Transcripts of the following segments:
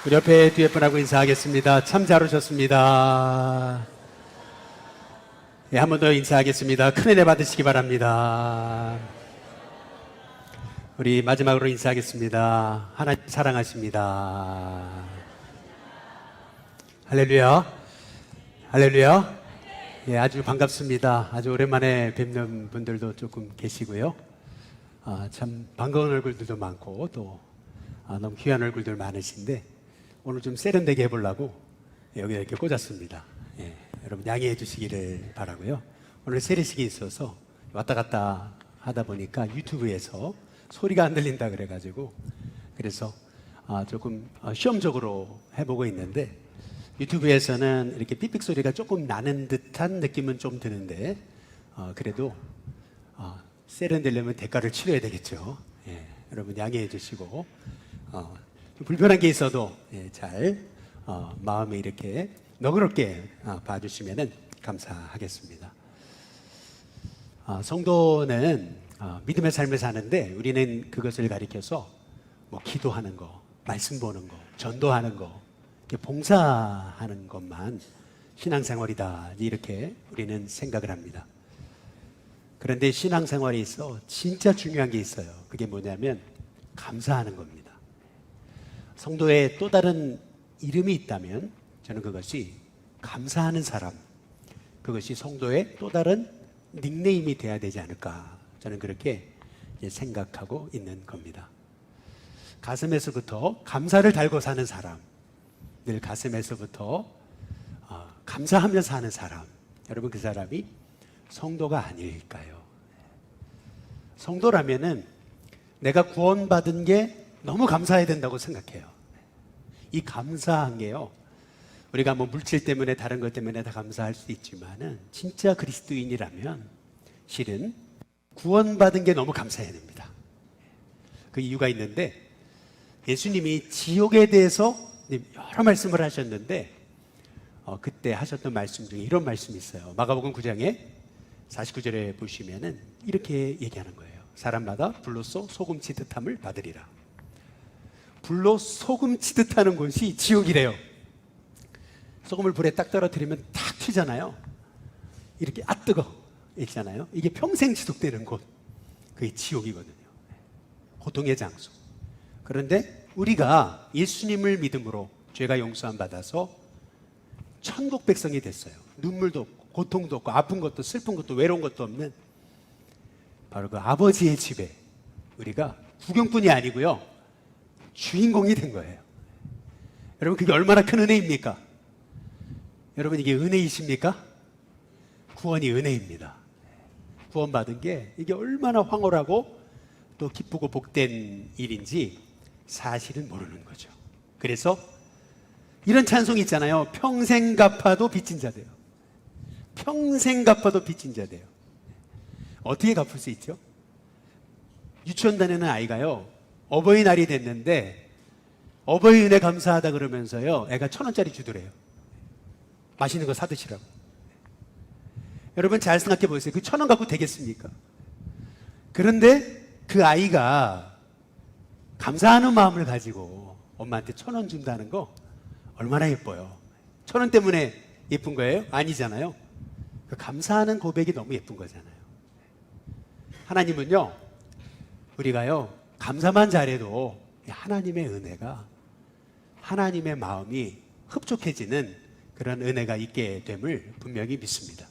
우리 옆에 뒤에 분하고 인사하겠습니다. 참 잘 오셨습니다. 예, 한 번 더 인사하겠습니다. 큰 은혜 받으시기 바랍니다. 우리 마지막으로 인사하겠습니다. 하나님 사랑하십니다. 할렐루야. 할렐루야. 예, 아주 반갑습니다. 아주 오랜만에 뵙는 분들도 조금 계시고요. 참 반가운 얼굴들도 많고 또 너무 귀한 얼굴들 많으신데 오늘 좀 세련되게 해보려고 여기 이렇게 꽂았습니다. 예, 여러분 양해해 주시기를 바라고요. 오늘 세례식이 있어서 왔다 갔다 하다 보니까 유튜브에서 소리가 안 들린다 그래가지고 그래서 조금 시험적으로 해보고 있는데 유튜브에서는 이렇게 삑삑 소리가 조금 나는 듯한 느낌은 좀 드는데 그래도 세련되려면 대가를 치러야 되겠죠. 예, 여러분 양해해 주시고 불편한 게 있어도 잘 마음에 이렇게 너그럽게 봐주시면 감사하겠습니다. 성도는 믿음의 삶을 사는데 우리는 그것을 가리켜서 뭐 기도하는 거, 말씀 보는 거, 전도하는 거, 봉사하는 것만 신앙생활이다 이렇게 우리는 생각을 합니다. 그런데 신앙생활에 있어 진짜 중요한 게 있어요. 그게 뭐냐면 감사하는 겁니다. 성도의 또 다른 이름이 있다면 저는 그것이 감사하는 사람, 그것이 성도의 또 다른 닉네임이 돼야 되지 않을까 저는 그렇게 생각하고 있는 겁니다. 가슴에서부터 감사를 달고 사는 사람, 늘 가슴에서부터 감사하며 사는 사람, 여러분 그 사람이 성도가 아닐까요? 성도라면은 내가 구원받은 게 너무 감사해야 된다고 생각해요. 이 감사한 게요, 우리가 뭐 물질 때문에 다른 것 때문에 다 감사할 수 있지만은 진짜 그리스도인이라면 실은 구원받은 게 너무 감사해야 됩니다. 그 이유가 있는데 예수님이 지옥에 대해서 여러 말씀을 하셨는데 그때 하셨던 말씀 중에 이런 말씀이 있어요. 마가복음 9장에 49절에 보시면은 이렇게 얘기하는 거예요. 사람마다 불로써 소금 치듯함을 받으리라. 불로 소금 치듯하는 곳이 지옥이래요. 소금을 불에 딱 떨어뜨리면 탁 튀잖아요. 이렇게 뜨거 있잖아요. 이게 평생 지속되는 곳, 그게 지옥이거든요. 고통의 장소. 그런데 우리가 예수님을 믿음으로 죄가 용서함 받아서 천국 백성이 됐어요. 눈물도 없고 고통도 없고 아픈 것도 슬픈 것도 외로운 것도 없는 바로 그 아버지의 집에 우리가 구경꾼이 아니고요, 주인공이 된 거예요. 여러분 그게 얼마나 큰 은혜입니까? 여러분 이게 은혜이십니까? 구원이 은혜입니다. 구원받은 게 이게 얼마나 황홀하고 또 기쁘고 복된 일인지 사실은 모르는 거죠. 그래서 이런 찬송이 있잖아요. 평생 갚아도 빚진 자 돼요. 평생 갚아도 빚진 자 돼요. 어떻게 갚을 수 있죠? 유치원 다니는 아이가요, 어버이날이 됐는데 어버이 은혜 감사하다 그러면서요 애가 1,000원짜리 주더래요. 맛있는 거 사드시라고. 여러분 잘 생각해 보세요. 그 1,000원 갖고 되겠습니까? 그런데 그 아이가 감사하는 마음을 가지고 엄마한테 1,000원 준다는 거 얼마나 예뻐요. 1,000원 때문에 예쁜 거예요? 아니잖아요. 그 감사하는 고백이 너무 예쁜 거잖아요. 하나님은요, 우리가요 감사만 잘해도 하나님의 은혜가, 하나님의 마음이 흡족해지는 그런 은혜가 있게 됨을 분명히 믿습니다.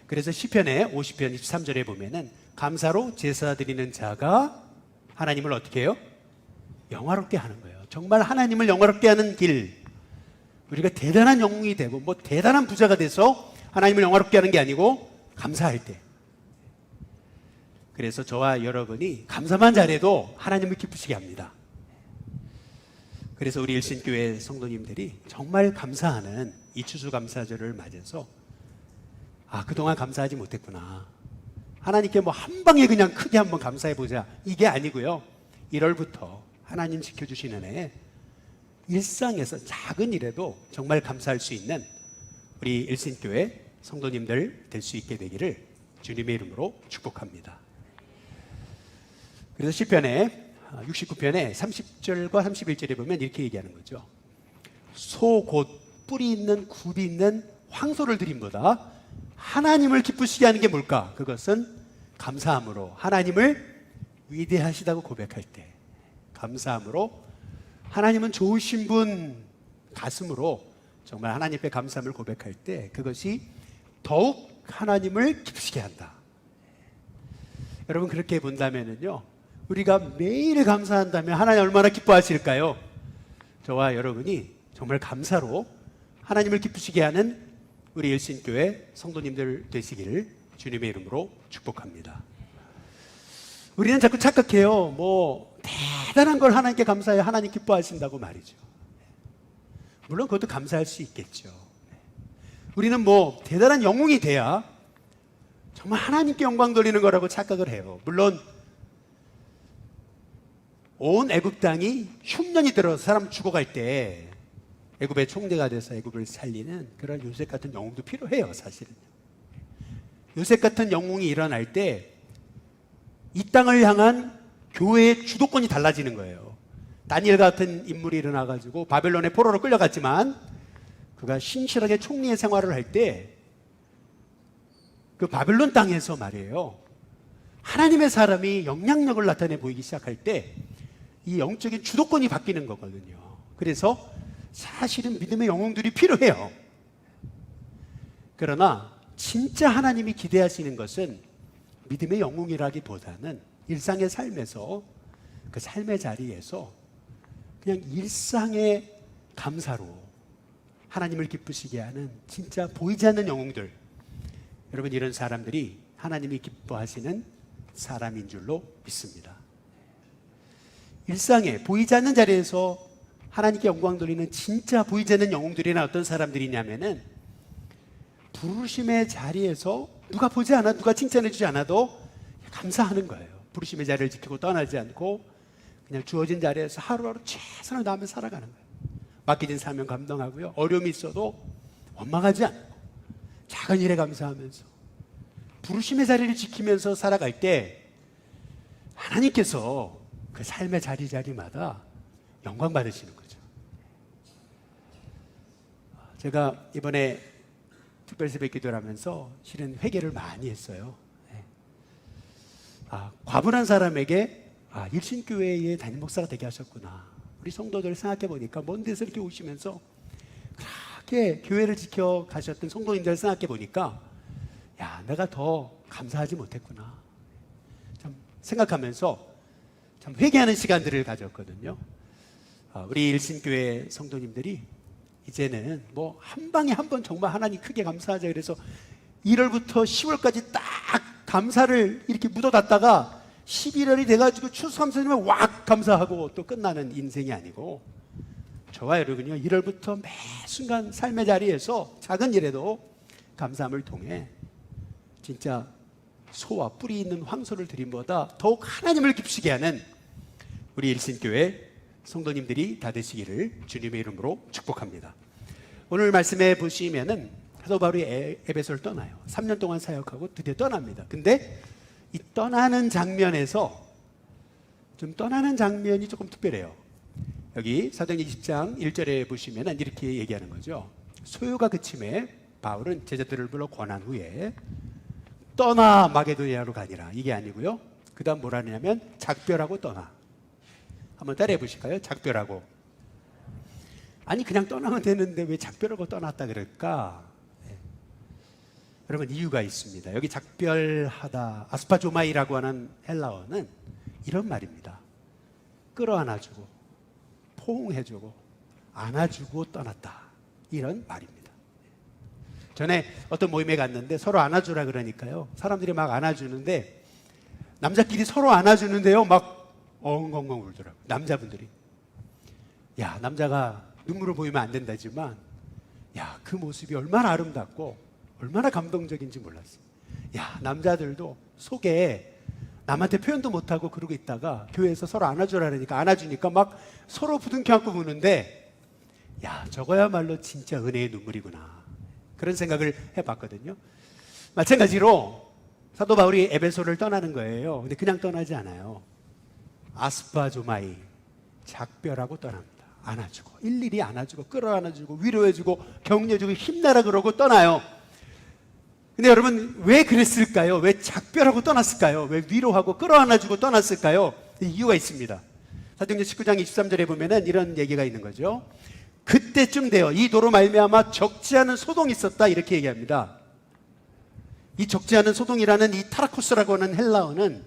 그래서 시편의 50편 23절에 보면은 감사로 제사 드리는 자가 하나님을 어떻게 해요? 영화롭게 하는 거예요. 정말 하나님을 영화롭게 하는 길, 우리가 대단한 영웅이 되고 뭐 대단한 부자가 돼서 하나님을 영화롭게 하는 게 아니고 감사할 때. 그래서 저와 여러분이 감사만 잘해도 하나님을 기쁘시게 합니다. 그래서 우리 일신교회 성도님들이 정말 감사하는 이 추수감사절을 맞아서 그동안 감사하지 못했구나, 하나님께 뭐 한 방에 그냥 크게 한번 감사해보자, 이게 아니고요, 1월부터 하나님 지켜주시는 애 일상에서 작은 일에도 정말 감사할 수 있는 우리 일신교회 성도님들 될 수 있게 되기를 주님의 이름으로 축복합니다. 그래서 시편에 69편에 30절과 31절에 보면 이렇게 얘기하는 거죠. 소 곧 뿌리 있는 굽이 있는 황소를 드림보다 하나님을 기쁘시게 하는 게 뭘까? 그것은 감사함으로 하나님을 위대하시다고 고백할 때, 감사함으로 하나님은 좋으신 분 가슴으로 정말 하나님 앞에 감사함을 고백할 때 그것이 더욱 하나님을 기쁘시게 한다. 여러분 그렇게 본다면은요, 우리가 매일 감사한다면 하나님 얼마나 기뻐하실까요? 저와 여러분이 정말 감사로 하나님을 기쁘시게 하는 우리 일신교회 성도님들 되시기를 주님의 이름으로 축복합니다. 우리는 자꾸 착각해요. 뭐 대단한 걸 하나님께 감사해야 하나님 기뻐하신다고 말이죠. 물론 그것도 감사할 수 있겠죠. 우리는 뭐 대단한 영웅이 돼야 정말 하나님께 영광 돌리는 거라고 착각을 해요. 물론 온 애굽 땅이 흉년이 들어서 사람 죽어갈 때 애굽의 총대가 돼서 애굽을 살리는 그런 요셉 같은 영웅도 필요해요. 사실은 요셉 같은 영웅이 일어날 때 이 땅을 향한 교회의 주도권이 달라지는 거예요. 다니엘 같은 인물이 일어나가지고 바벨론의 포로로 끌려갔지만 그가 신실하게 총리의 생활을 할 때 그 바벨론 땅에서 말이에요, 하나님의 사람이 영향력을 나타내 보이기 시작할 때 이 영적인 주도권이 바뀌는 거거든요. 그래서 사실은 믿음의 영웅들이 필요해요. 그러나 진짜 하나님이 기대하시는 것은 믿음의 영웅이라기보다는 일상의 삶에서, 그 삶의 자리에서 그냥 일상의 감사로 하나님을 기쁘시게 하는 진짜 보이지 않는 영웅들, 여러분 이런 사람들이 하나님이 기뻐하시는 사람인 줄로 믿습니다. 일상에 보이지 않는 자리에서 하나님께 영광 돌리는 진짜 보이지 않는 영웅들이나 어떤 사람들이냐면은 부르심의 자리에서 누가 보지 않아, 누가 칭찬해 주지 않아도 감사하는 거예요. 부르심의 자리를 지키고 떠나지 않고 그냥 주어진 자리에서 하루하루 최선을 다하며 살아가는 거예요. 맡겨진 사명 감당하고요, 어려움이 있어도 원망하지 않고 작은 일에 감사하면서 부르심의 자리를 지키면서 살아갈 때 하나님께서 그 삶의 자리마다 영광 받으시는 거죠. 제가 이번에 특별 새벽 기도를 하면서 실은 회개를 많이 했어요. 과분한 사람에게 일신교회의 담임 목사가 되게 하셨구나. 우리 성도들 생각해 보니까 먼 데서 이렇게 오시면서 그렇게 교회를 지켜 가셨던 성도님들 생각해 보니까 야, 내가 더 감사하지 못했구나. 참 생각하면서 참 회개하는 시간들을 가졌거든요. 우리 일신교회 성도님들이 이제는 뭐 한 방에 한 번 정말 하나님 크게 감사하자 그래서 1월부터 10월까지 딱 감사를 이렇게 묻어놨다가 11월이 돼가지고 추수감사 되면 왁 감사하고 또 끝나는 인생이 아니고, 저와 여러분이요 1월부터 매 순간 삶의 자리에서 작은 일에도 감사함을 통해 진짜 소와 뿌리 있는 황소를 드림보다 더욱 하나님을 기쁘시게 하는 우리 일신교회 성도님들이 다 되시기를 주님의 이름으로 축복합니다. 오늘 말씀에 보시면은 사도 바울이 에베소를 떠나요. 3년 동안 사역하고 드디어 떠납니다. 근데 이 떠나는 장면에서 좀 떠나는 장면이 조금 특별해요. 여기 사도행전 20장 1절에 보시면은 이렇게 얘기하는 거죠. 소요가 그침에 바울은 제자들을 불러 권한 후에 떠나 마게도니아로 가니라. 이게 아니고요. 그 다음 뭐라 하냐면 작별하고 떠나. 한번 따라해 보실까요? 작별하고. 아니 그냥 떠나면 되는데 왜 작별하고 떠났다 그럴까? 여러분 이유가 있습니다. 여기 작별하다, 아스파조마이라고 하는 헬라어는 이런 말입니다. 끌어안아주고 포옹해주고 안아주고 떠났다, 이런 말입니다. 전에 어떤 모임에 갔는데 서로 안아주라 그러니까요, 사람들이 막 안아주는데 남자끼리 서로 안아주는데요 막 엉엉엉 울더라고요. 남자분들이. 야, 남자가 눈물을 보이면 안 된다지만 야, 그 모습이 얼마나 아름답고 얼마나 감동적인지 몰랐어요. 야, 남자들도 속에 남한테 표현도 못하고 그러고 있다가 교회에서 서로 안아주라 그러니까 안아주니까 막 서로 부둥켜 안고 우는데, 야, 저거야말로 진짜 은혜의 눈물이구나, 그런 생각을 해봤거든요. 마찬가지로 사도 바울이 에베소를 떠나는 거예요. 근데 그냥 떠나지 않아요. 아스파조마이, 작별하고 떠납니다. 안아주고, 일일이 안아주고, 끌어안아주고, 위로해주고, 격려해주고, 힘내라 그러고 떠나요. 근데 여러분, 왜 그랬을까요? 왜 작별하고 떠났을까요? 왜 위로하고 끌어안아주고 떠났을까요? 이유가 있습니다. 사도행전 19장 23절에 보면은 이런 얘기가 있는 거죠. 그때쯤 되어 이 도로 말미암아 적지 않은 소동이 있었다, 이렇게 얘기합니다. 이 적지 않은 소동이라는 이 타라코스라고 하는 헬라어는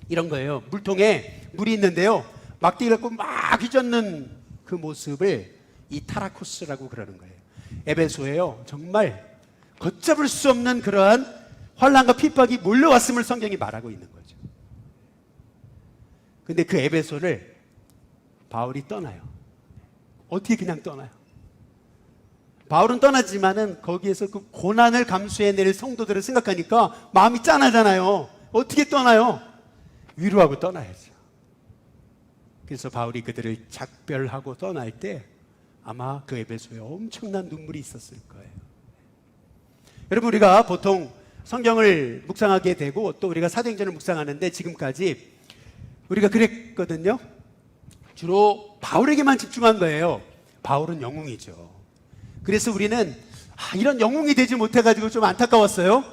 이런 거예요. 물통에 물이 있는데요, 막대기 갖고 막 휘젓는 그 모습을 이 타라코스라고 그러는 거예요. 에베소에요, 정말 걷잡을 수 없는 그러한 환난과 핍박이 몰려왔음을 성경이 말하고 있는 거죠. 근데 그 에베소를 바울이 떠나요. 어떻게 그냥 떠나요? 바울은 떠나지만은 거기에서 그 고난을 감수해낼 성도들을 생각하니까 마음이 짠하잖아요. 어떻게 떠나요? 위로하고 떠나야죠. 그래서 바울이 그들을 작별하고 떠날 때 아마 그 에베소에 엄청난 눈물이 있었을 거예요. 여러분, 우리가 보통 성경을 묵상하게 되고 또 우리가 사도행전을 묵상하는데 지금까지 우리가 그랬거든요. 주로 바울에게만 집중한 거예요. 바울은 영웅이죠. 그래서 우리는 이런 영웅이 되지 못해가지고 좀 안타까웠어요.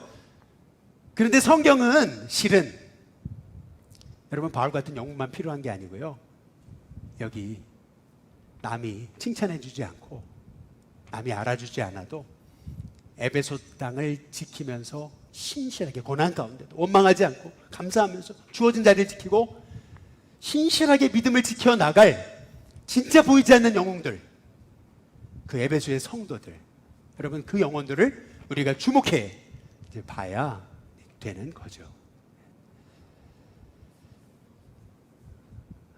그런데 성경은 실은 여러분, 바울 같은 영웅만 필요한 게 아니고요, 여기 남이 칭찬해주지 않고 남이 알아주지 않아도 에베소 땅을 지키면서 신실하게 고난 가운데도 원망하지 않고 감사하면서 주어진 자리를 지키고 신실하게 믿음을 지켜나갈 진짜 보이지 않는 영웅들, 그 에베소의 성도들, 여러분, 그 영혼들을 우리가 주목해 봐야 되는 거죠.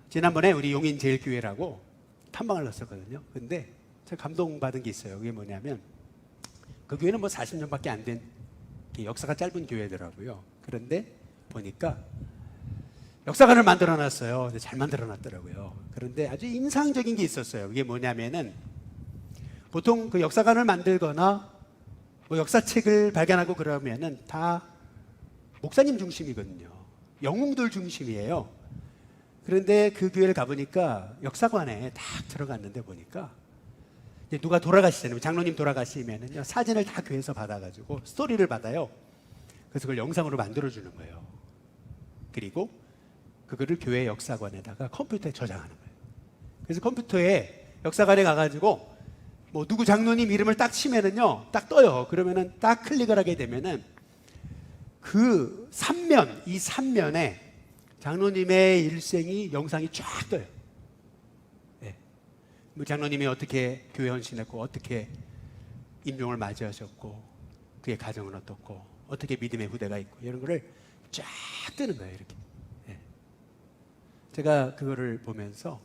지난번에 우리 용인제일교회라고 탐방을 갔었거든요. 근데 제가 감동받은 게 있어요. 그게 뭐냐면 그 교회는 뭐 40년밖에 안 된 역사가 짧은 교회더라고요. 그런데 보니까 역사관을 만들어 놨어요. 잘 만들어 놨더라고요. 그런데 아주 인상적인 게 있었어요. 그게 뭐냐면은 보통 그 역사관을 만들거나 뭐 역사책을 발견하고 그러면은 다 목사님 중심이거든요. 영웅들 중심이에요. 그런데 그 교회를 가보니까 역사관에 딱 들어갔는데 보니까 누가 돌아가시잖아요. 장로님 돌아가시면은 사진을 다 교회에서 받아가지고 스토리를 받아요. 그래서 그걸 영상으로 만들어주는 거예요. 그리고 그거를 교회 역사관에다가 컴퓨터에 저장하는 거예요. 그래서 컴퓨터에 역사관에 가가지고 뭐 누구 장로님 이름을 딱 치면은요, 딱 떠요. 그러면은 딱 클릭을 하게 되면은 그 3면, 이 3면에 장로님의 일생이 영상이 쫙 떠요. 네. 뭐 장로님이 어떻게 교회 헌신했고, 어떻게 임종을 맞이하셨고, 그의 가정은 어떻고, 어떻게 믿음의 후대가 있고, 이런 거를 쫙 뜨는 거예요, 이렇게. 네. 제가 그거를 보면서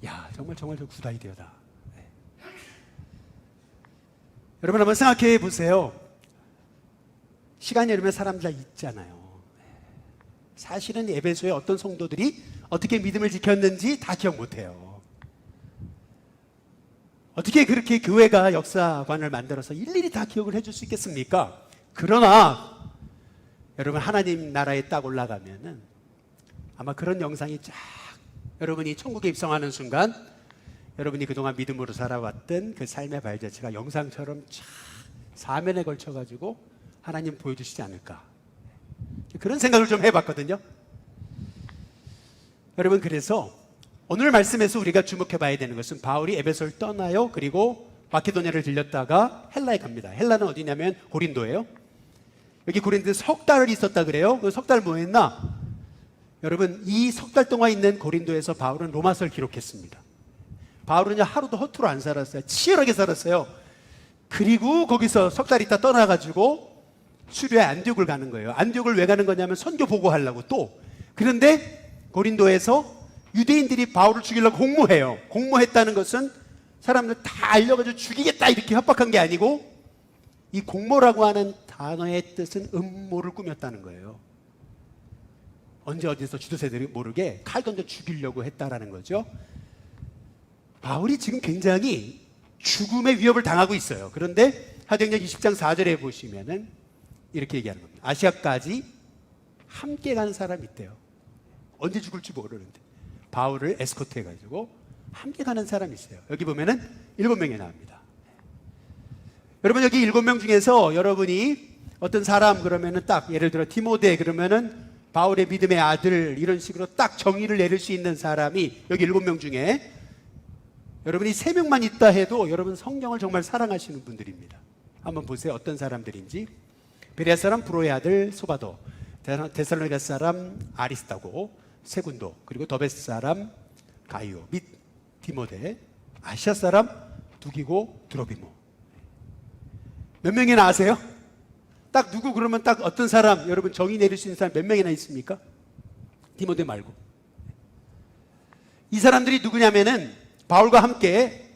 야, 정말 저 굿 아이디어다. 네. 여러분, 한번 생각해 보세요. 시간이 흐르면 사람들 다 잊잖아요. 사실은 에베소의 어떤 성도들이 어떻게 믿음을 지켰는지 다 기억 못해요. 어떻게 그렇게 교회가 역사관을 만들어서 일일이 다 기억을 해줄 수 있겠습니까? 그러나 여러분, 하나님 나라에 딱 올라가면은 아마 그런 영상이 쫙, 여러분이 천국에 입성하는 순간 여러분이 그동안 믿음으로 살아왔던 그 삶의 발자취가 영상처럼 쫙 사면에 걸쳐가지고 하나님 보여주시지 않을까, 그런 생각을 좀 해봤거든요. 여러분, 그래서 오늘 말씀에서 우리가 주목해 봐야 되는 것은 바울이 에베소를 떠나요. 그리고 마케도냐를 들렸다가 헬라에 갑니다. 헬라는 어디냐면 고린도예요. 여기 고린도에 석 달을 있었다 그래요. 그 석 달 뭐 했나? 여러분, 이 석 달 동안 있는 고린도에서 바울은 로마서를 기록했습니다. 바울은 하루도 허투루 안 살았어요. 치열하게 살았어요. 그리고 거기서 석 달 있다 떠나가지고 수리아 안디옥을 가는 거예요. 안디옥을 왜 가는 거냐면 선교 보고하려고 또. 그런데 고린도에서 유대인들이 바울을 죽이려고 공모해요. 공모했다는 것은 사람들 다 알려가지고 죽이겠다 이렇게 협박한 게 아니고, 이 공모라고 하는 단어의 뜻은 음모를 꾸몄다는 거예요. 언제 어디서 주도세들이 모르게 칼 던져 죽이려고 했다라는 거죠. 바울이 지금 굉장히 죽음의 위협을 당하고 있어요. 그런데 사도행전 20장 4절에 보시면은 이렇게 얘기하는 겁니다. 아시아까지 함께 가는 사람이 있대요. 언제 죽을지 모르는데 바울을 에스코트 해가지고 함께 가는 사람이 있어요. 여기 보면은 7명이 나옵니다. 여러분, 여기 7명 중에서 여러분이 어떤 사람 그러면은 딱 예를 들어 디모데 그러면은 바울의 믿음의 아들, 이런 식으로 딱 정의를 내릴 수 있는 사람이 여기 7명 중에 여러분이 3명만 있다 해도 여러분 성경을 정말 사랑하시는 분들입니다. 한번 보세요. 어떤 사람들인지. 베레아 사람 브로의 아들 소바도, 데살로니가 사람 아리스타고, 세군도, 그리고 더베스 사람 가이오 및 디모데, 아시아 사람 두기고 드로비모. 몇 명이나 아세요? 딱 누구 그러면 딱 어떤 사람, 여러분 정의 내릴 수 있는 사람 몇 명이나 있습니까? 디모데 말고. 이 사람들이 누구냐면은 바울과 함께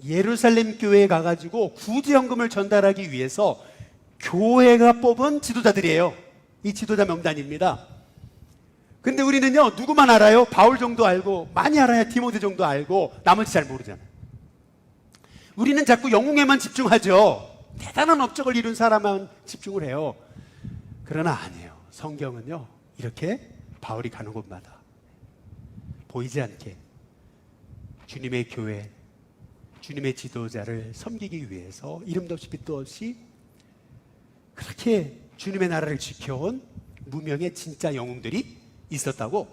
예루살렘 교회에 가가지고 구제연금을 전달하기 위해서 교회가 뽑은 지도자들이에요. 이 지도자 명단입니다. 근데 우리는요, 누구만 알아요? 바울 정도 알고, 많이 알아야 디모데 정도 알고, 나머지 잘 모르잖아요. 우리는 자꾸 영웅에만 집중하죠. 대단한 업적을 이룬 사람만 집중을 해요. 그러나 아니에요. 성경은요, 이렇게 바울이 가는 곳마다 보이지 않게 주님의 교회, 주님의 지도자를 섬기기 위해서 이름도 없이 빛도 없이 그렇게 주님의 나라를 지켜온 무명의 진짜 영웅들이 있었다고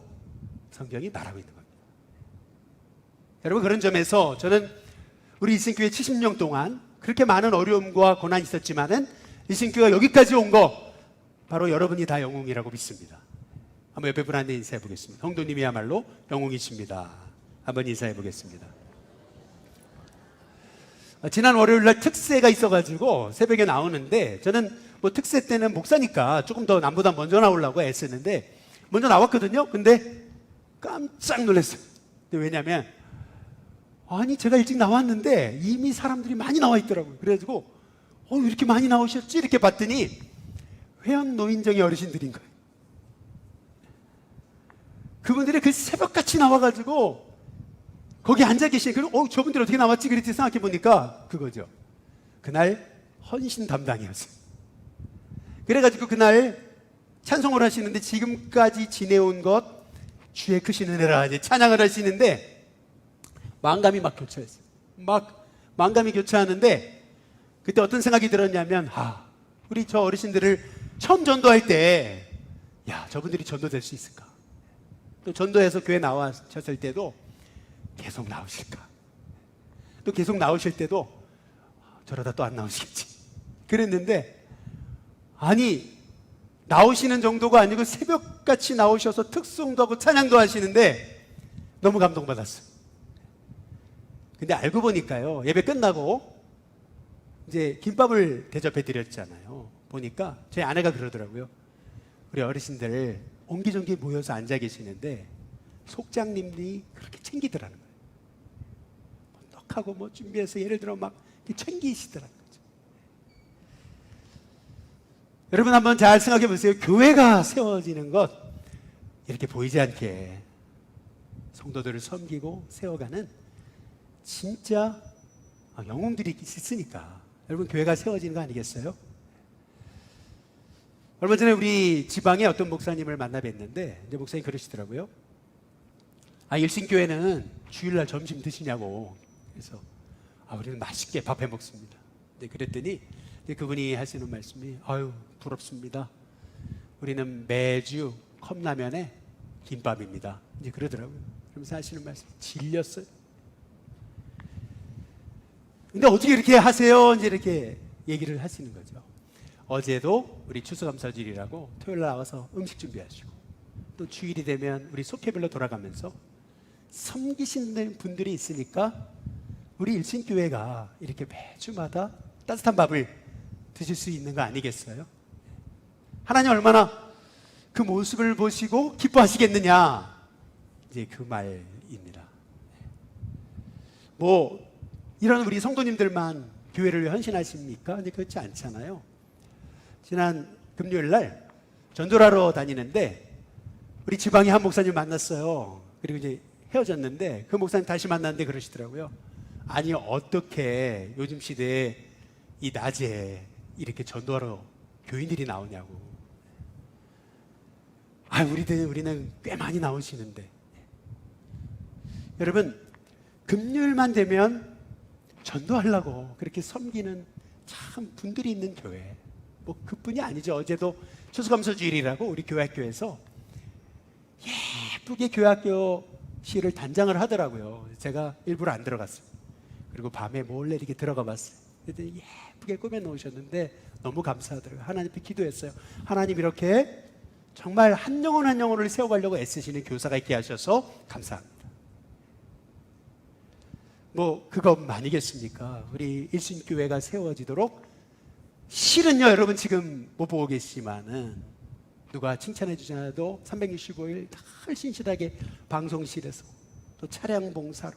성경이 말하고 있는 겁니다. 여러분, 그런 점에서 저는 우리 일신교회 70년 동안 그렇게 많은 어려움과 고난이 있었지만은 일신교회가 여기까지 온 거 바로 여러분이 다 영웅이라고 믿습니다. 한번 옆에 분한테 인사해 보겠습니다. 성도님이야말로 영웅이십니다. 한번 인사해 보겠습니다. 지난 월요일 날 특세가 있어가지고 새벽에 나오는데, 저는 뭐 특세 때는 목사니까 조금 더 남보다 먼저 나오려고 애쓰는데 먼저 나왔거든요. 근데 깜짝 놀랐어요. 근데 왜냐면 아니 제가 일찍 나왔는데 이미 사람들이 많이 나와 있더라고요. 그래가지고 이렇게 많이 나오셨지? 이렇게 봤더니 회원 노인정의 어르신들인 거예요. 그분들이 그 새벽같이 나와가지고 거기 앉아 계신, 그리고 저분들 어떻게 나왔지? 그랬지 생각해 보니까 그거죠. 그날 헌신 담당이었어요. 그래가지고 그날 찬송을 하시는데, 지금까지 지내온 것 주의 크신 은혜라 이제 찬양을 하시는데 만감이 막 교차했어요. 막 만감이 교차하는데 그때 어떤 생각이 들었냐면, 우리 저 어르신들을 처음 전도할 때, 야, 저분들이 전도될 수 있을까? 또 전도해서 교회 나와셨을 때도 계속 나오실까? 또 계속 나오실 때도 저러다 또 안 나오시겠지? 그랬는데, 아니 나오시는 정도가 아니고 새벽같이 나오셔서 특송도 하고 찬양도 하시는데 너무 감동받았어요. 근데 알고 보니까요, 예배 끝나고 이제 김밥을 대접해 드렸잖아요. 보니까 저희 아내가 그러더라고요. 우리 어르신들 옹기종기 모여서 앉아 계시는데 속장님이 그렇게 챙기더라는 거예요. 떡하고 뭐 준비해서 예를 들어 막 챙기시더라는 거죠. 여러분, 한번 잘 생각해 보세요. 교회가 세워지는 것, 이렇게 보이지 않게 성도들을 섬기고 세워가는 진짜 영웅들이 있으니까 여러분, 교회가 세워지는 거 아니겠어요? 얼마 전에 우리 지방에 어떤 목사님을 만나 뵀는데, 이제 목사님 그러시더라고요. 일신교회는 주일날 점심 드시냐고. 그래서 우리는 맛있게 밥 해 먹습니다. 네, 그랬더니 그분이 하시는 말씀이, 부럽습니다. 우리는 매주 컵라면에 김밥입니다. 이제 그러더라고요. 그러면서 하시는 말씀이 질렸어요. 근데 어떻게 이렇게 하세요? 이제 이렇게 얘기를 하시는 거죠. 어제도 우리 추수감사절이라고 토요일 나와서 음식 준비하시고, 또 주일이 되면 우리 속회별로 돌아가면서 섬기시는 분들이 있으니까 우리 일신교회가 이렇게 매주마다 따뜻한 밥을 드실 수 있는 거 아니겠어요? 하나님 얼마나 그 모습을 보시고 기뻐하시겠느냐, 이제 그 말입니다. 뭐 이런 우리 성도님들만 교회를 위해 헌신하십니까? 근데 그렇지 않잖아요. 지난 금요일 날 전도를 하러 다니는데 우리 지방에 한 목사님 만났어요. 그리고 이제 헤어졌는데 그 목사님 다시 만났는데 그러시더라고요. 아니, 어떻게 요즘 시대에 이 낮에 이렇게 전도하러 교인들이 나오냐고. 우리는 꽤 많이 나오시는데. 여러분, 금요일만 되면 전도하려고 그렇게 섬기는 참 분들이 있는 교회. 뭐 그뿐이 아니죠. 어제도 추수감사주일이라고 우리 교회학교에서 예쁘게 교회학교실을 단장을 하더라고요. 제가 일부러 안 들어갔어요. 그리고 밤에 몰래 이렇게 들어가 봤어요. 그랬더니 예쁘게 꾸며 놓으셨는데 너무 감사하더라고요. 하나님 앞에 기도했어요. 하나님 이렇게 정말 한 영혼 한 영혼을 세워가려고 애쓰시는 교사가 있게 하셔서 감사합니다. 뭐 그것만 아니겠습니까? 우리 일순교회가 세워지도록 실은요, 여러분 지금 못 보고 계시지만은 누가 칭찬해 주지 않아도 365일 늘 신실하게 방송실에서 또 차량 봉사로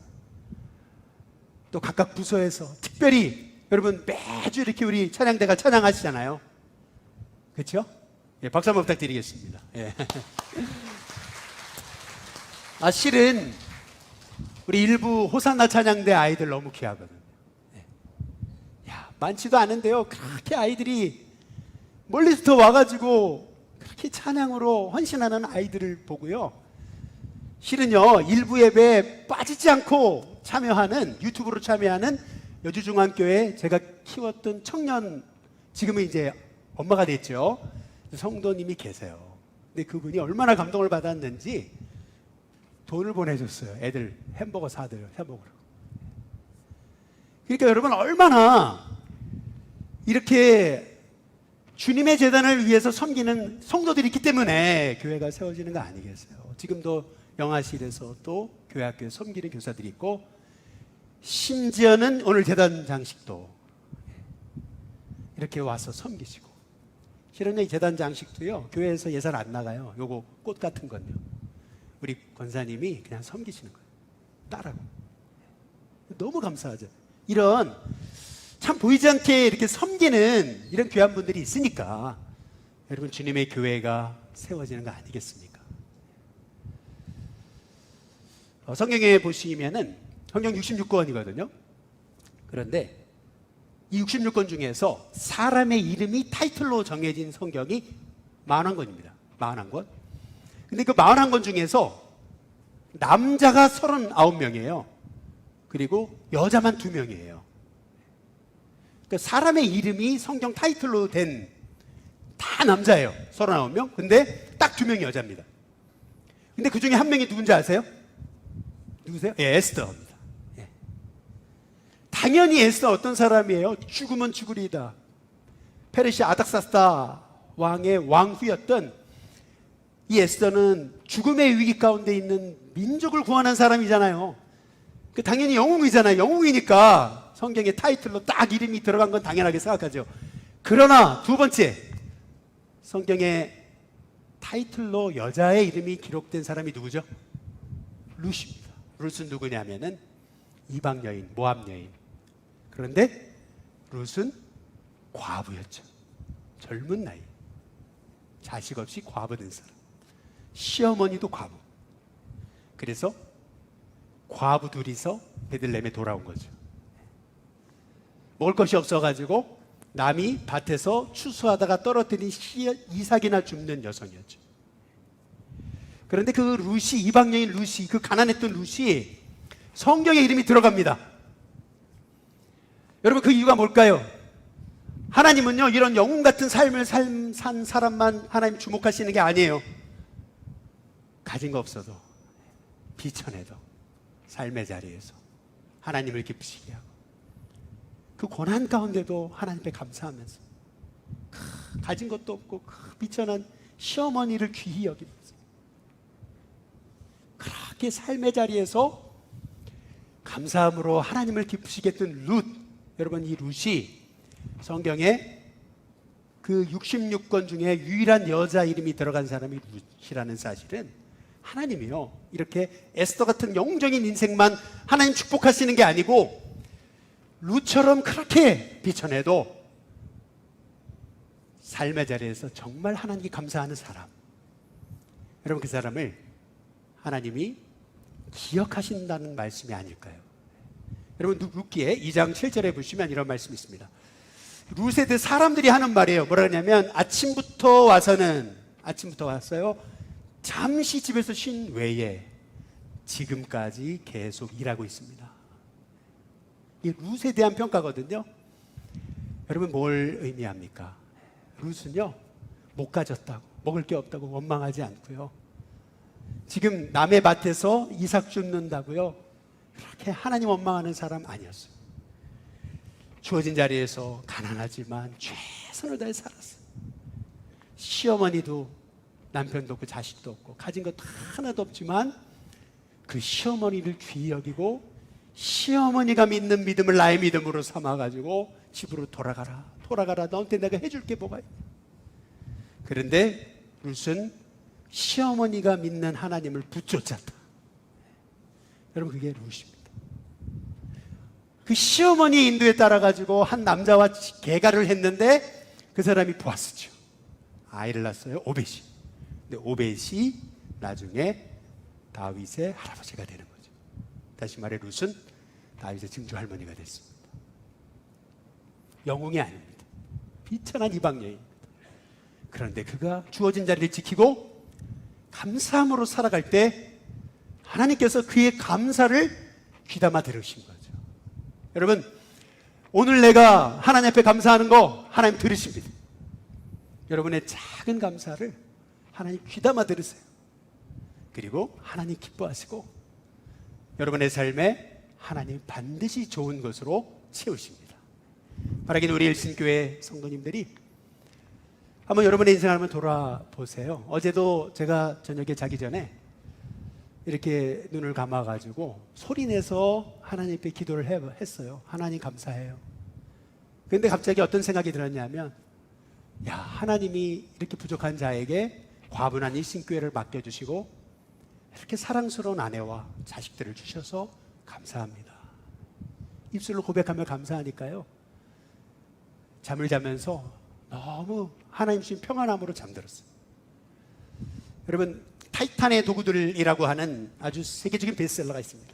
또 각각 부서에서 특별히 여러분 매주 이렇게 우리 찬양대가 찬양하시잖아요. 그렇죠? 예, 박수 한번 부탁드리겠습니다. 예. 실은 우리 일부 호산나 찬양대 아이들 너무 귀하거든요. 예. 야, 많지도 않은데요. 그렇게 아이들이 멀리서부터 와가지고 그렇게 찬양으로 헌신하는 아이들을 보고요. 실은요, 일부 예배에 빠지지 않고 참여하는, 유튜브로 참여하는 여주중앙교회 제가 키웠던 청년, 지금은 이제 엄마가 됐죠. 성도님이 계세요. 근데 그분이 얼마나 감동을 받았는지 돈을 보내줬어요. 애들 햄버거 사드려, 햄버거로. 그러니까 여러분 얼마나 이렇게 주님의 재단을 위해서 섬기는 성도들이 있기 때문에 교회가 세워지는 거 아니겠어요? 지금도 영아실에서 또 교회학교에 섬기는 교사들이 있고, 심지어는 오늘 재단 장식도 이렇게 와서 섬기시고, 실은 이 재단 장식도요, 교회에서 예산 안 나가요. 요거 꽃 같은 건요, 우리 권사님이 그냥 섬기시는 거예요. 따라고. 너무 감사하죠. 이런 참 보이지 않게 이렇게 섬기는 이런 귀한 분들이 있으니까 여러분 주님의 교회가 세워지는 거 아니겠습니까? 성경에 보시면은 성경 66권이거든요. 그런데 이 66권 중에서 사람의 이름이 타이틀로 정해진 성경이 41권입니다. 41권. 근데 그 41권 중에서 남자가 39명이에요. 그리고 여자만 2명이에요. 그러니까 사람의 이름이 성경 타이틀로 된 다 남자예요. 39명. 근데 딱 2명이 여자입니다. 근데 그 중에 한 명이 누군지 아세요? 누구세요? 예, 에스더입니다. 예. 당연히 에스더 어떤 사람이에요? 죽으면 죽으리다. 페르시아 아닥사스다 왕의 왕후였던 이 에스더는 죽음의 위기 가운데 있는 민족을 구원한 사람이잖아요. 당연히 영웅이잖아요. 영웅이니까 성경의 타이틀로 딱 이름이 들어간 건 당연하게 생각하죠. 그러나 두 번째, 성경의 타이틀로 여자의 이름이 기록된 사람이 누구죠? 룻입니다. 룻은 누구냐면은 이방 여인, 모압 여인. 그런데 룻은 과부였죠. 젊은 나이, 자식 없이 과부된 사람. 시어머니도 과부. 그래서 과부 둘이서 베들레헴에 돌아온 거죠. 먹을 것이 없어가지고 남이 밭에서 추수하다가 떨어뜨린 이삭이나 줍는 여성이었죠. 그런데 그 룻이, 이방 여인 룻이, 그 가난했던 룻이 성경에 이름이 들어갑니다. 여러분 그 이유가 뭘까요? 하나님은요, 이런 영웅 같은 삶을 산 사람만 하나님 주목하시는 게 아니에요. 가진 거 없어도, 비천해도 삶의 자리에서 하나님을 기쁘시게 하고, 그 고난 가운데도 하나님께 감사하면서, 가진 것도 없고 비천한 시어머니를 귀히 여기면서 그렇게 삶의 자리에서 감사함으로 하나님을 기쁘시게 했던 룻. 여러분 이 룻이 성경에 그 66권 중에 유일한 여자 이름이 들어간 사람이 룻이라는 사실은, 하나님이요 이렇게 에스더 같은 영웅적인 인생만 하나님 축복하시는 게 아니고, 룻처럼 그렇게 비천해도 삶의 자리에서 정말 하나님께 감사하는 사람, 여러분 그 사람을 하나님이 기억하신다는 말씀이 아닐까요? 여러분 룻기에 2장 7절에 보시면 이런 말씀이 있습니다. 룻에 대해 사람들이 하는 말이에요. 뭐라 하냐면, 아침부터 왔어요, 잠시 집에서 쉰 외에 지금까지 계속 일하고 있습니다. 이 룻에 대한 평가거든요. 여러분 뭘 의미합니까? 룻은요, 못 가졌다고, 먹을 게 없다고 원망하지 않고요, 지금 남의 밭에서 이삭 줍는다고요, 그렇게 하나님 원망하는 사람 아니었어요. 주어진 자리에서 가난하지만 최선을 다해 살았어요. 시어머니도 남편도 없고 자식도 없고 가진 것 하나도 없지만 그 시어머니를 귀히 여기고 시어머니가 믿는 믿음을 나의 믿음으로 삼아가지고 집으로 돌아가라, 돌아가라, 너한테 내가 해줄 게 뭐가 있냐. 그런데 룻은 시어머니가 믿는 하나님을 붙잡았다. 여러분, 그게 룻입니다. 그 시어머니의 인도에 따라가지고 한 남자와 계가를 했는데 그 사람이 보아스죠. 아이를 낳았어요. 오벳이. 근데 오벳이 나중에 다윗의 할아버지가 되는 거죠. 다시 말해 룻은 다윗의 증조 할머니가 됐습니다. 영웅이 아닙니다. 비천한 이방 여인입니다. 그런데 그가 주어진 자리를 지키고 감사함으로 살아갈 때 하나님께서 그의 감사를 귀담아 들으신 거죠. 여러분, 오늘 내가 하나님 앞에 감사하는 거 하나님 들으십니다. 여러분의 작은 감사를 하나님 귀담아 들으세요. 그리고 하나님 기뻐하시고 여러분의 삶에 하나님 반드시 좋은 것으로 채우십니다. 바라기는 우리 일신교회 성도님들이 한번 여러분의 인생을 한번 돌아보세요. 어제도 제가 저녁에 자기 전에 이렇게 눈을 감아가지고 소리내서 하나님께 기도를 했어요. 하나님 감사해요. 그런데 갑자기 어떤 생각이 들었냐면, 야, 하나님이 이렇게 부족한 자에게 과분한 일신교회를 맡겨주시고 이렇게 사랑스러운 아내와 자식들을 주셔서 감사합니다. 입술로 고백하며 감사하니까요, 잠을 자면서 너무 하나님 주신 평안함으로 잠들었어요. 여러분, 타이탄의 도구들이라고 하는 아주 세계적인 베스트셀러가 있습니다.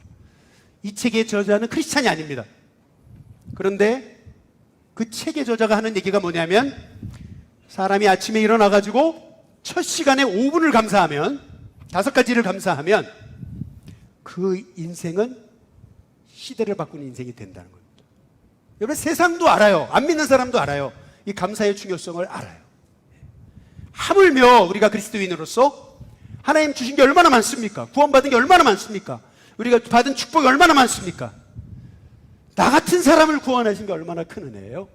이 책의 저자는 크리스찬이 아닙니다. 그런데 그 책의 저자가 하는 얘기가 뭐냐면, 사람이 아침에 일어나가지고 첫 시간에 5분을 감사하면, 5가지를 감사하면 그 인생은 시대를 바꾸는 인생이 된다는 겁니다. 여러분, 세상도 알아요. 안 믿는 사람도 알아요. 이 감사의 중요성을 알아요. 하물며 우리가 그리스도인으로서 하나님 주신 게 얼마나 많습니까? 구원받은 게 얼마나 많습니까? 우리가 받은 축복이 얼마나 많습니까? 나 같은 사람을 구원하신 게 얼마나 큰 은혜예요.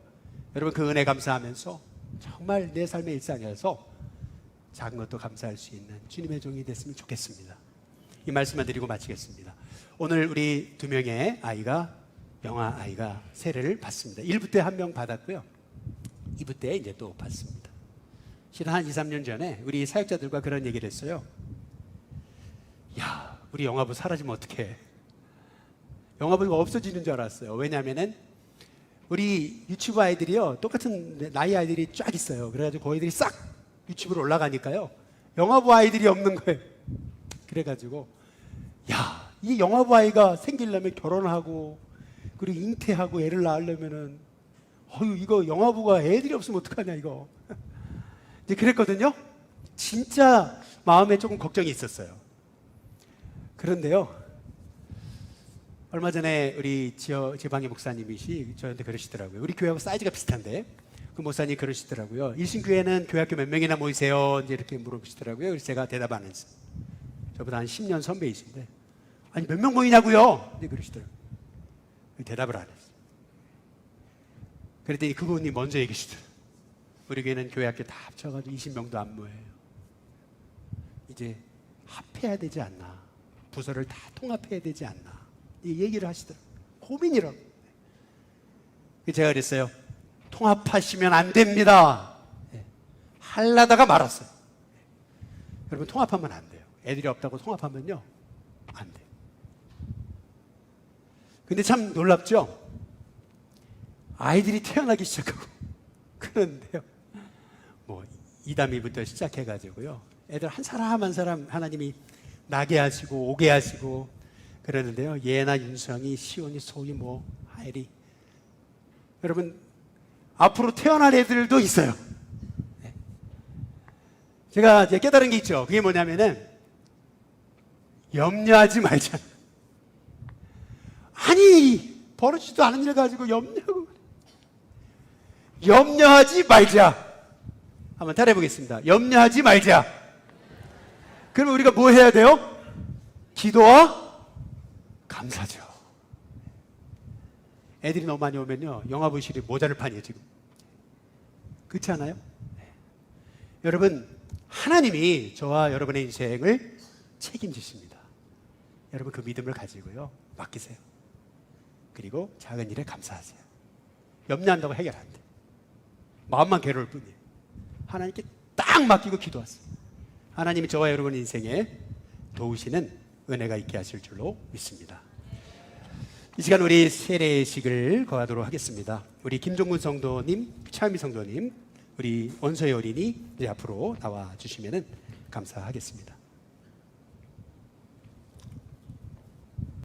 여러분, 그 은혜 감사하면서 정말 내 삶의 일상에서 작은 것도 감사할 수 있는 주님의 종이 됐으면 좋겠습니다. 이 말씀을 드리고 마치겠습니다. 오늘 우리 2명의 아이가, 영아 아이가 세례를 받습니다. 1부 때 1명 받았고요, 2부 때 이제 또 받습니다. 실은 한 2, 3년 전에 우리 사역자들과 그런 얘기를 했어요. 야, 우리 영화부 사라지면 어떡해. 영화부가 없어지는 줄 알았어요. 왜냐하면은 우리 유치부 아이들이요, 똑같은 나이 아이들이 쫙 있어요. 그래가지고 그 아이들이 싹 유치부로 올라가니까요, 영화부 아이들이 없는 거예요. 그래가지고 야, 이 영화부 아이가 생기려면 결혼하고 그리고 잉태하고 애를 낳으려면은 이거 영화부가 애들이 없으면 어떡하냐 이거. 이제 그랬거든요. 진짜 마음에 조금 걱정이 있었어요. 그런데요, 얼마 전에 우리 지방의 목사님이시 저한테 그러시더라고요. 우리 교회하고 사이즈가 비슷한데 그 목사님이 그러시더라고요. 일신교회는 교회학교 몇 명이나 모이세요? 이제 이렇게 물어보시더라고요. 그래서 제가 대답 안 했어요. 저보다 한 10년 선배이신데, 아니 몇 명 모이냐고요? 이제 그러시더라고요. 대답을 안 했어요. 그랬더니 그분이 먼저 얘기하시더라고요. 우리 교회는 교회학교 다 합쳐가지고 20명도 안 모여요. 이제 합해야 되지 않나, 부서를 다 통합해야 되지 않나, 이 얘기를 하시더라고요. 고민이라고. 제가 그랬어요. 통합하시면 안 됩니다. 하려다가 말았어요. 여러분, 통합하면 안 돼요. 애들이 없다고 통합하면요, 안 돼요. 근데 참 놀랍죠? 아이들이 태어나기 시작하고 그런데요, 뭐 이담이부터 시작해가지고요, 애들 한 사람 한 사람 하나님이 나게 하시고 오게 하시고 그러는데요, 예나 윤성이, 시온이, 소희, 뭐 하엘이, 여러분 앞으로 태어날 애들도 있어요. 제가 이제 깨달은 게 있죠. 그게 뭐냐면은 염려하지 말자. 아니 벌어지지도 않은 일 가지고 염려하지 말자. 한번 따라해 보겠습니다. 염려하지 말자. 그러면 우리가 뭐 해야 돼요? 기도와 감사죠. 애들이 너무 많이 오면요, 영화부실이 모자를 파니에요 지금. 그렇지 않아요? 네. 여러분, 하나님이 저와 여러분의 인생을 책임지십니다. 여러분 그 믿음을 가지고요, 맡기세요. 그리고 작은 일에 감사하세요. 염려한다고 해결 안 돼. 마음만 괴로울 뿐이에요. 하나님께 딱 맡기고 기도하세요. 하나님이 저와 여러분 인생에 도우시는 은혜가 있게 하실 줄로 믿습니다. 이 시간 우리 세례식을 거하도록 하겠습니다. 우리 김종근 성도님, 차은미 성도님, 우리 원서희 어린이 이제 앞으로 나와 주시면 감사하겠습니다.